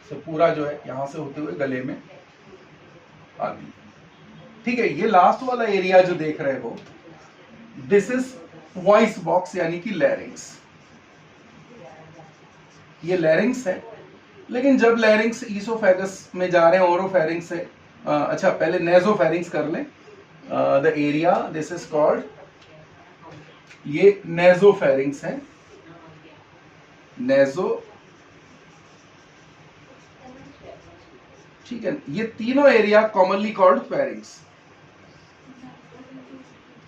से पूरा जो है यहां से होते हुए गले में आती, ठीक है। ये लास्ट वाला एरिया जो देख रहे हो, दिस इज वॉइस बॉक्स यानी कि लैरिंग्स। ये लैरिंग्स है, लेकिन जब लैरिंग्स ईसोफेगस में जा रहे हैं ओरोफेरिंक्स से, अच्छा पहले नेजोफेरिंक्स कर लें। The area this is called, ये नेजोफेरिंक्स है, नेजो, ठीक है। ये तीनों एरिया कॉमनली कॉल्ड फेरिंग्स,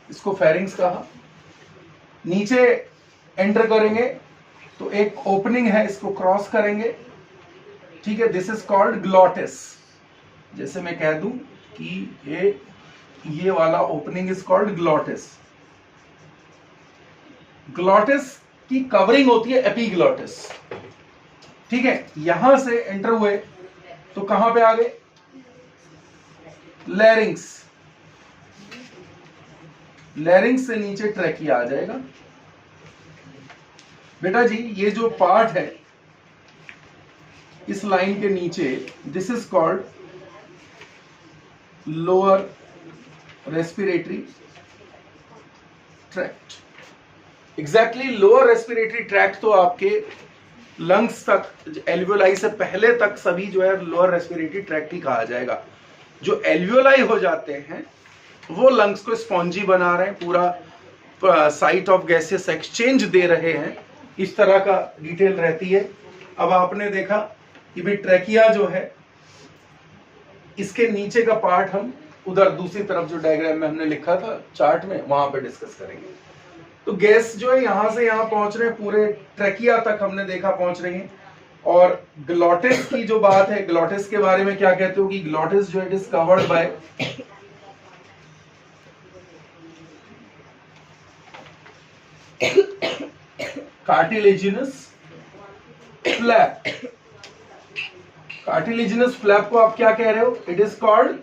इसको फेरिंग्स कहा। नीचे एंटर करेंगे तो एक ओपनिंग है, इसको क्रॉस करेंगे, ठीक है। This is called glottis. जैसे मैं कह दूं कि ये वाला opening is called glottis. Glottis की कवरिंग होती है एपिग्लॉटिस, ठीक है। यहां से एंटर हुए तो कहां पे आ गए, लैरिंग्स। लैरिंग्स से नीचे ट्रैकिया आ जाएगा। बेटा जी ये जो पार्ट है इस लाइन के नीचे, this is called lower respiratory tract. Exactly lower respiratory tract तो आपके लंग्स तक, एल्वियोलाई से पहले तक सभी जो है लोअर रेस्पिरेटरी ट्रैक्ट ही कहा जाएगा। जो एल्वियोलाई हो जाते हैं वो लंग्स को स्पॉन्जी बना रहे हैं, पूरा साइट ऑफ गैसेस एक्सचेंज दे रहे हैं, इस तरह का डिटेल रहती है। अब आपने देखा कि भाई ट्रैकिया जो है, इसके नीचे का पार्ट हम उधर दूसरी तरफ जो डायग्राम में हमने लिखा था चार्ट में, वहां पे डिस्कस करेंगे। तो गैस जो है यहां से यहां पहुंच रहे हैं, पूरे ट्रैकिया तक हमने देखा पहुंच रही है। और ग्लॉटिस की जो बात है, ग्लॉटिस के बारे में क्या कहते हो कि ग्लॉटिस जो है it is covered by cartilaginous flap. Cartilaginous flap को आप क्या कह रहे हो, इट इज कॉल्ड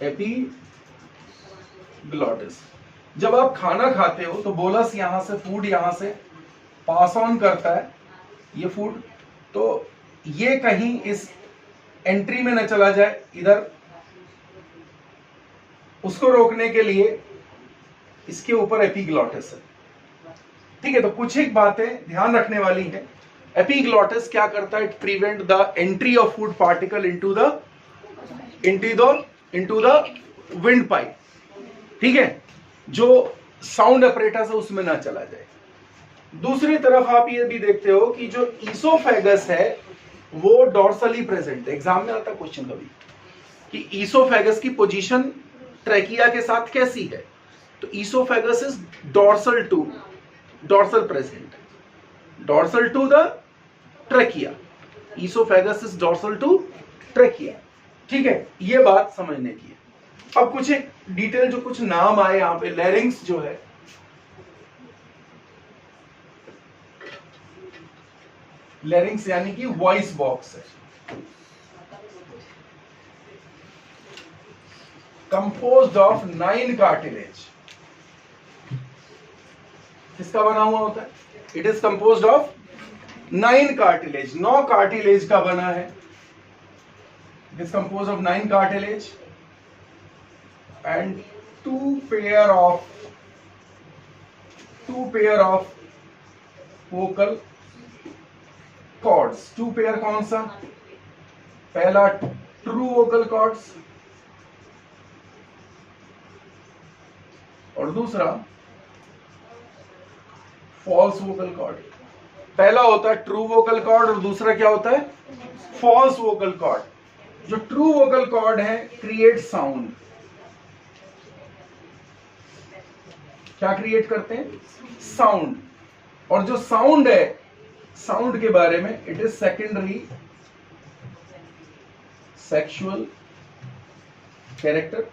एपिग्लॉटिस। जब आप खाना खाते हो तो बोलस यहां से, फूड यहां से पास ऑन करता है ये फूड, तो ये कहीं इस एंट्री में न चला जाए इधर, उसको रोकने के लिए इसके ऊपर एपिग्लॉटिस है, ठीक है। तो कुछ एक बातें ध्यान रखने वाली है। एपिग्लॉटिस क्या करता है, it prevent the entry of food particle into the wind pipe, ठीक है, जो साउंड अपरेटस है उसमें ना चला जाए। दूसरी तरफ आप ये भी देखते हो कि जो ईसोफेगस है वो डॉर्सली प्रेजेंट है। एग्जाम में आता क्वेश्चन कभी कि ईसोफेगस की पोजीशन ट्रैकिया के साथ कैसी है, तो oesophagus is dorsal present, dorsal to the trachea. Oesophagus is dorsal to trachea, ठीक है। ये बात समझने की है। अब कुछ एक डिटेल, जो कुछ नाम आए यहां पे, लैरिंग्स जो है, लैरिंग्स यानी कि वॉइस बॉक्स है, कंपोज्ड ऑफ 9 कार्टिलेज। किसका बना हुआ होता है, it is composed of 9 cartilage, 9 cartilage का बना है। It is composed of 9 cartilage and two pair of vocal cords, two pair कौन सा? पहला ट्रू वोकल कॉर्ड्स और दूसरा फॉल्स वोकल कॉर्ड। पहला होता है ट्रू वोकल कॉर्ड और दूसरा क्या होता है? False vocal cord. जो ट्रू वोकल कॉर्ड है क्रिएट साउंड। क्या क्रिएट करते हैं? साउंड। और जो साउंड है, साउंड के बारे में it is secondary sexual character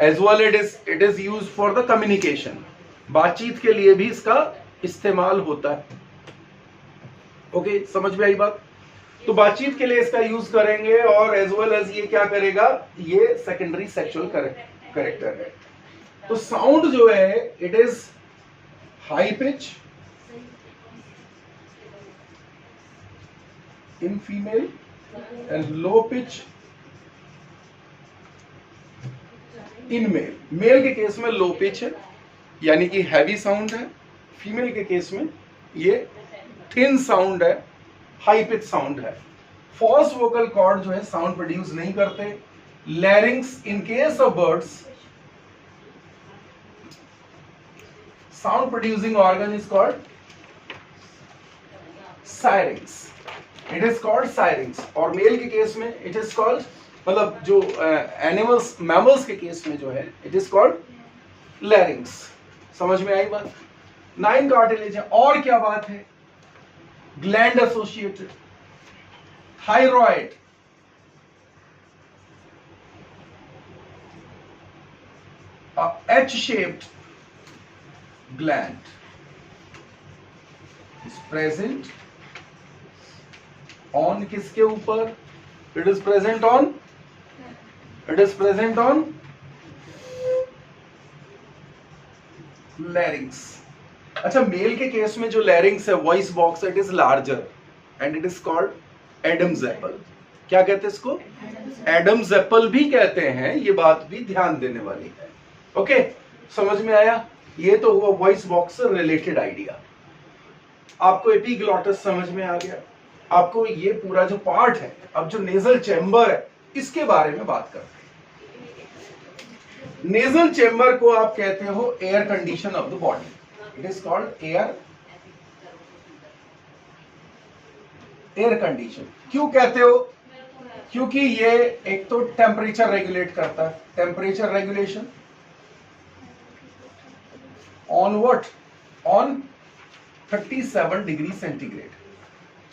as well it is used for the communication. बातचीत के लिए भी इसका इस्तेमाल होता है। ओके, समझ में आई बात? तो बातचीत के लिए इसका यूज करेंगे और एज वेल एज ये क्या करेगा? ये सेकेंडरी सेक्सुअल कैरेक्टर है। तो साउंड जो है it is high pitch in female and low pitch in male. Male के केस में लो पिच है यानी कि हैवी साउंड है, फीमेल के केस में ये थिन साउंड है, हाई पिच साउंड है। फॉल्स वोकल कॉर्ड जो है साउंड प्रोड्यूस नहीं करते। Larynx in case of birds, sound producing organ is called syrinx. It is called syrinx. और मेल के केस में इट इज कॉल्ड, मतलब जो एनिमल्स मैमल्स के केस में जो है इट इज कॉल्ड लैरिंग्स। समझ में आई बात? 9 कार्टिलेज है। और क्या बात है? Gland associated, thyroid, H-shaped gland is present on किसके ऊपर? It is present on larynx। अच्छा, मेल के केस में जो लैरिंग्स है, voice box, it is larger and it is called Adam's apple. क्या कहते हैं इसको? एडम्स एप्पल भी कहते हैं। ये बात भी ध्यान देने वाली है। ओके, समझ में आया? ये तो हुआ वॉइस बॉक्स से रिलेटेड आइडिया। आपको एपिग्लॉटिस समझ में आ गया। आपको ये पूरा जो पार्ट है, अब जो नेजल चैम्बर है इसके बारे में बात करते हैं। नेजल चैम्बर को आप कहते हो air condition of the body. It is called air condition. क्यों कहते हो? क्योंकि ये एक तो टेम्परेचर रेगुलेट करता है। Temperature regulation on what? On 37 degree centigrade.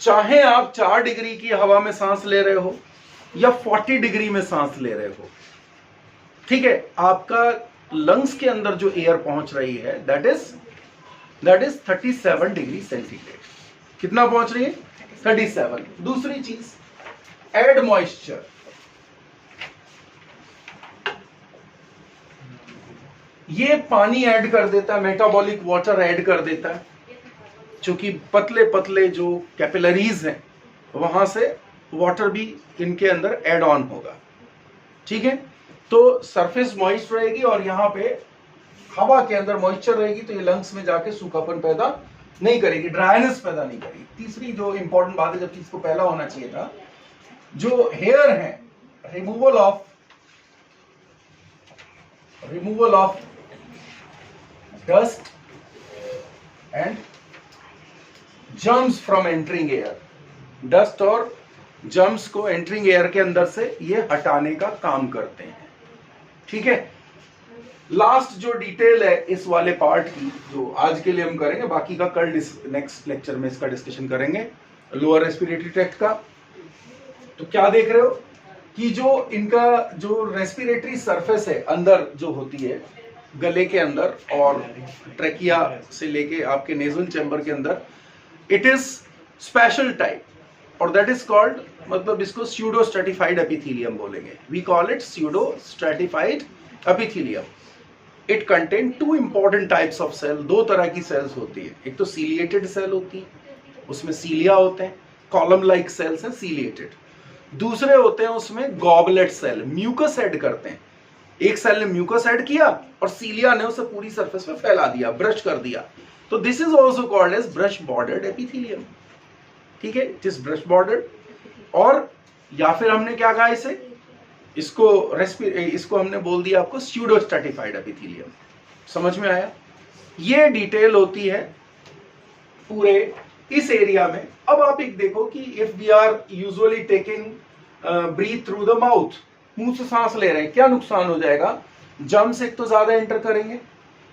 चाहे आप 4 डिग्री की हवा में सांस ले रहे हो या 40 डिग्री में सांस ले रहे हो, ठीक है, आपका लंग्स के अंदर जो एयर पहुंच रही है दैट इज 37 डिग्री सेंटीग्रेड। कितना पहुंच रही है? 37। दूसरी चीज, एड मॉइस्चर। ये पानी ऐड कर देता है, मेटाबॉलिक वाटर ऐड कर देता है, क्योंकि पतले पतले जो कैपिलरीज हैं वहां से वाटर भी इनके अंदर ऐड ऑन होगा। ठीक है, तो सरफेस मॉइस्ट रहेगी और यहाँ पे हवा के अंदर मॉइस्चर रहेगी, तो ये लंग्स में जाके सूखापन पैदा नहीं करेगी, ड्राइनेस पैदा नहीं करेगी। तीसरी जो इंपॉर्टेंट बात है, जबकि इसको पहला होना चाहिए था, जो हेयर है, removal of dust and germs from entering air. Dust और जर्म्स को एंटरिंग एयर के अंदर से ये हटाने का काम करते हैं। ठीक है, लास्ट जो डिटेल है इस वाले पार्ट की, जो आज के लिए हम करेंगे, बाकी का कल नेक्स्ट लेक्चर में इसका डिस्कशन करेंगे, लोअर रेस्पिरेटरी ट्रैक्ट का। तो क्या देख रहे हो कि जो इनका जो रेस्पिरेटरी सरफेस है अंदर जो होती है गले के अंदर और ट्रैकिया से लेके आपके नेजल चैम्बर के अंदर, इट इज स्पेशल टाइप और दैट इज कॉल्ड, मतलब इसको स्यूडो स्ट्रेटिफाइड एपिथेलियम बोलेंगे। We call it pseudo stratified epithelium. It contain 2 important types of cell. 2 तरह की सेल्स होती है, एक तो सीलिएटेड सेल होती है, उसमें सीलिया होते हैं, कॉलम लाइक सेल्स हैं सीलिएटेड। दूसरे होते हैं उसमें गॉबलेट सेल, म्यूकस ऐड करते हैं। एक सेल ने म्यूकस ऐड किया और सीलिया ने उसे पूरी सरफेस पे फैला दिया, ब्रश कर दिया, तो this is also called as brush bordered epithelium. ठीक है, इट इज ब्रश बॉर्डर्ड। और या फिर हमने क्या कहा इसको हमने बोल दिया आपको स्यूडो स्ट्रैटिफाइड एपिथेलियम। समझ में आया? ये डिटेल होती है पूरे इस एरिया में। अब आप एक देखो कि if we are usually taking breath through the mouth, मुंह से सांस ले रहे हैं, क्या नुकसान हो जाएगा? जर्म्स एक तो ज्यादा एंटर करेंगे,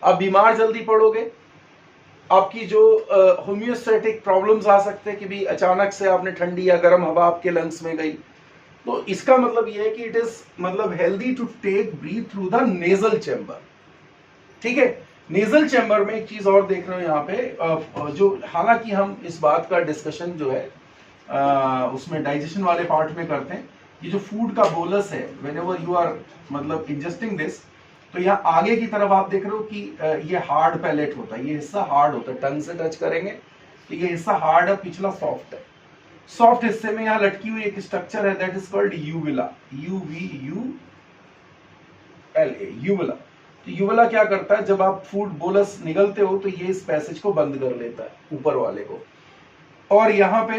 आप बीमार जल्दी पड़ोगे, आपकी जो होम्योस्टैटिक प्रॉब्लम्स आ सकते हैं कि भी अचानक से आपने ठंडी या गर्म हवा आपके लंग्स में गई। तो इसका मतलब ये है कि इट इज मतलब healthy to take breath through the nasal chamber. ठीक है, नेजल चैम्बर में एक चीज और देख रहे हो यहाँ पे, जो हालांकि हम इस बात का डिस्कशन जो है उसमें डाइजेशन वाले पार्ट में करते हैं, ये जो फूड का बोलस है व्हेनेवर यू आर मतलब इंजेस्टिंग दिस, तो यहाँ आगे की तरफ आप देख रहे हो कि ये हार्ड पैलेट होता है, ये हिस्सा हार्ड होता है, टंग से टच करेंगे तो ये हिस्सा हार्ड है, पिछला सॉफ्ट है। सॉफ्ट हिस्से में यहाँ लटकी हुई एक स्ट्रक्चर है दैट इज कॉल्ड यूविला, यूविला। तो यूविला क्या करता है, जब आप फूड बोलस निगलते हो तो ये इस पैसेज को बंद कर लेता है ऊपर वाले को। और यहाँ पे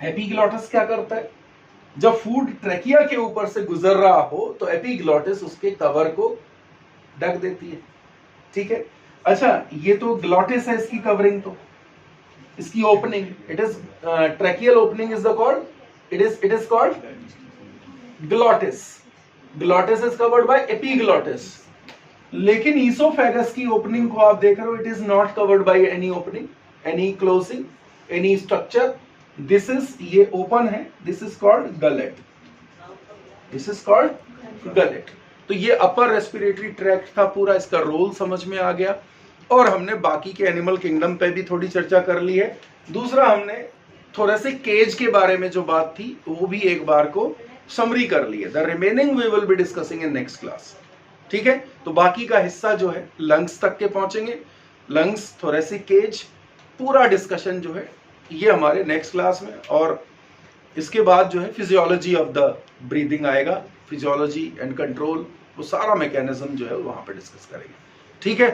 एपिग्लॉटिस क्या करता है, जब फूड ट्रैकिया के ऊपर से गुजर रहा हो तो एपिग्लॉटिस उसके कवर को ढक देती है। ठीक है, अच्छा ये तो ग्लॉटिस है, इसकी कवरिंग, तो इसकी opening, it is tracheal opening is the called it is called glottis. Glottis is covered by epiglottis. लेकिन ईसोफेगस की ओपनिंग को आप देख रहे हो, it is not covered by any opening, any closing, any structure. This is, ये open है, this is called gullet, this is called gullet. तो ये अपर रेस्पिरेटरी ट्रैक्ट था पूरा, इसका रोल समझ में आ गया। और हमने बाकी के एनिमल किंगडम पे भी थोड़ी चर्चा कर ली है। दूसरा हमने थोड़ा से केज के बारे में जो बात थी वो भी एक बार को समरी कर ली है। The remaining we will be discussing in next class. ठीक है, तो बाकी का हिस्सा जो है लंग्स तक के पहुंचेंगे, लंग्स, थोरेसिक केज, पूरा डिस्कशन जो है ये हमारे नेक्स्ट क्लास में। और इसके बाद जो है फिजियोलॉजी ऑफ द ब्रीदिंग आएगा, फिजियोलॉजी एंड कंट्रोल, वो सारा मैकेनिज्म जो है वहां पे डिस्कस करेंगे। ठीक है।